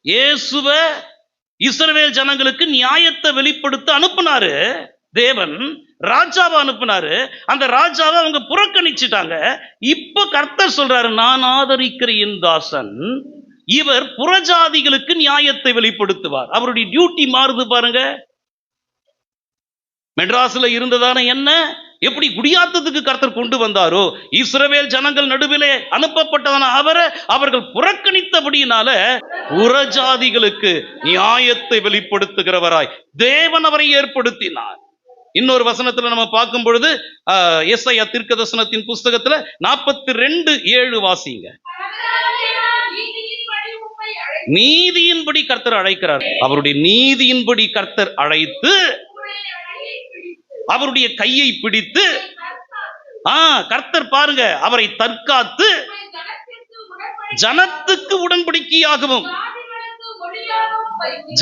இயேசுவ இஸ்ரவேல் ஜனங்களுக்கு நியாயத்தை வெளிப்படுத்த அனுப்புனாரு தேவன். ராஜாவை அனுப்புனாரு. அந்த ராஜாவை அவங்க புறக்கணிச்சுட்டாங்க. இப்ப கர்த்தர் சொல்றாரு, நான் ஆதரிக்கிற என் தாசன் இவர் புறஜாதிகளுக்கு நியாயத்தை வெளிப்படுத்துவார். அவருடைய டியூட்டி மாறுது பாருங்க. மெட்ராஸ்ல இருந்ததான என்ன எப்படி குடியாத்தத்துக்கு கர்த்தர் கொண்டு வந்தாரோ, இஸ்ரவேல் ஜனங்கள் நடுவிலே அனுப்பப்பட்டதான அவர்கள் புறக்கணித்தபடியினால புறஜாதிகளுக்கு நியாயத்தை வெளிப்படுத்துகிறவராய் தேவன் அவரை ஏற்படுத்தினார். இன்னொரு வசனத்துல நம்ம பார்க்கும் பொழுது எஸ்ஐயா தீர்க்கதரிசனத்தின் புஸ்தகத்துல 42:7 வாசிங்க. நீதியின்படி கர்த்தர் அழைக்கிறார். அவருடைய நீதியின்படி கர்த்தர் அழைத்து அவருடைய கையை பிடித்து கர்த்தர் பாருங்க அவரை தற்காத்து ஜனத்துக்கு உடன்படிக்கையாகவும்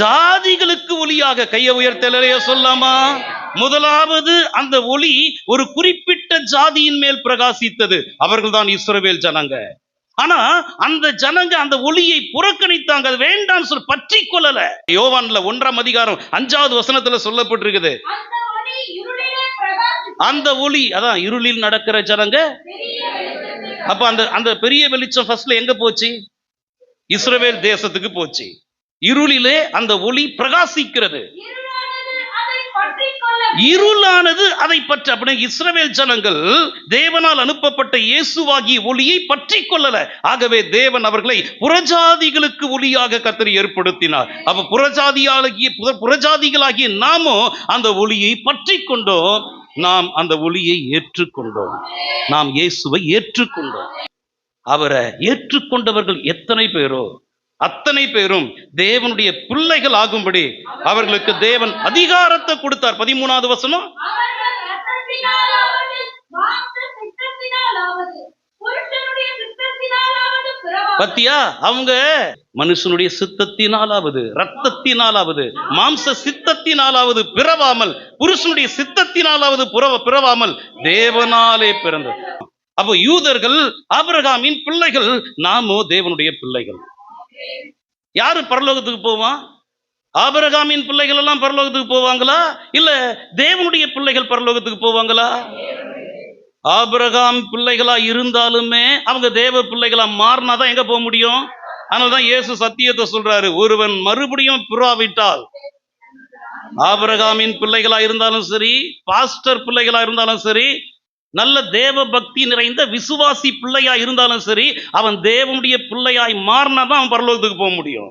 ஜாதிகளுக்கு ஒளியாக. கையை உயர்த்தலையா சொல்லாமா? முதலாவது அந்த ஒளி ஒரு குறிப்பிட்ட ஜாதியின் மேல் பிரகாசித்தது. அவர்கள் தான் இஸ்ரவேல் ஜனங்க. ஆனா அந்த ஜனங்க அந்த ஒளியை புறக்கணித்தாங்க. அது வேண்டாம் சொல்லி பற்றி கொள்ளல. யோவான்ல 1ஆம் அதிகாரம் 5வது வசனத்துல சொல்லப்பட்டிருக்குது, அந்த ஒளி அதான் இருளில் நடக்கிற ஜனங்க. அப்ப அந்த பெரிய வெளிச்சம் ஃபர்ஸ்ட்ல எங்க போச்சு? இஸ்ரவேல் தேசத்துக்கு போச்சு. இருளிலே அந்த ஒளி பிரகாசிக்கிறது. இருளானது அதை பற்றி அப்படி இஸ்ரவேல் ஜனங்கள் தேவனால் அனுப்பப்பட்ட இயேசுவாகிய ஒளியை பற்றி கொள்ளல. ஆகவே தேவன் அவர்களை புறஜாதிகளுக்கு ஒளியாக கர்த்தர் ஏற்படுத்தினார். அப்ப புறஜாதிகளாகிய நாமோ அந்த ஒளியை பற்றி கொண்டோம். நாம் அந்த ஒளியை ஏற்றுக்கொண்டோம். நாம் இயேசுவை ஏற்றுக்கொண்டோம். அவரை ஏற்றுக்கொண்டவர்கள் எத்தனை பேரோ அத்தனை பேரும் தேவனுடைய பிள்ளைகள் ஆகும்படி அவர்களுக்கு தேவன் அதிகாரத்தை கொடுத்தார். 13வது வசனம், பத்தியா அவங்க மனுஷனுடைய சித்தத்தினாலாவது இரத்தத்தினாலாவது மாம்ச சித்தத்தினாலாவது பிறவாமல் புருஷனுடைய சித்தத்தினாலாவது பிறவாமல் தேவனாலே பிறந்தது. அப்போ யூதர்கள் ஆபிரகாமின் பிள்ளைகள், நாமோ தேவனுடைய பிள்ளைகள். யாரு பரலோகத்துக்கு போவான்? ஆபிரகாமின் பிள்ளைகள் எல்லாம் பரலோகத்துக்கு போவாங்களா? இல்ல தேவனுடைய பிள்ளைகள் பரலோகத்துக்கு போவாங்களா? ஆபிரகாம் பிள்ளைகளா இருந்தாலுமே அவங்க தேவ பிள்ளைகளா மாறினாதான் எங்க போக முடியும். அதனாலதான் இயேசு சத்தியத்தை சொல்றாரு, ஒருவன் மறுபடியும் பிறவாவிட்டால், ஆபிரகாமின் பிள்ளைகளா இருந்தாலும் சரி, பாஸ்டர் பிள்ளைகளா இருந்தாலும் சரி, நல்ல தேவ பக்தி நிறைந்த விசுவாசி பிள்ளையா இருந்தாலும் சரி, அவன் தேவனுடைய பிள்ளையாய் மாறினாதான் அவன் பரலோகத்துக்கு போக முடியும்.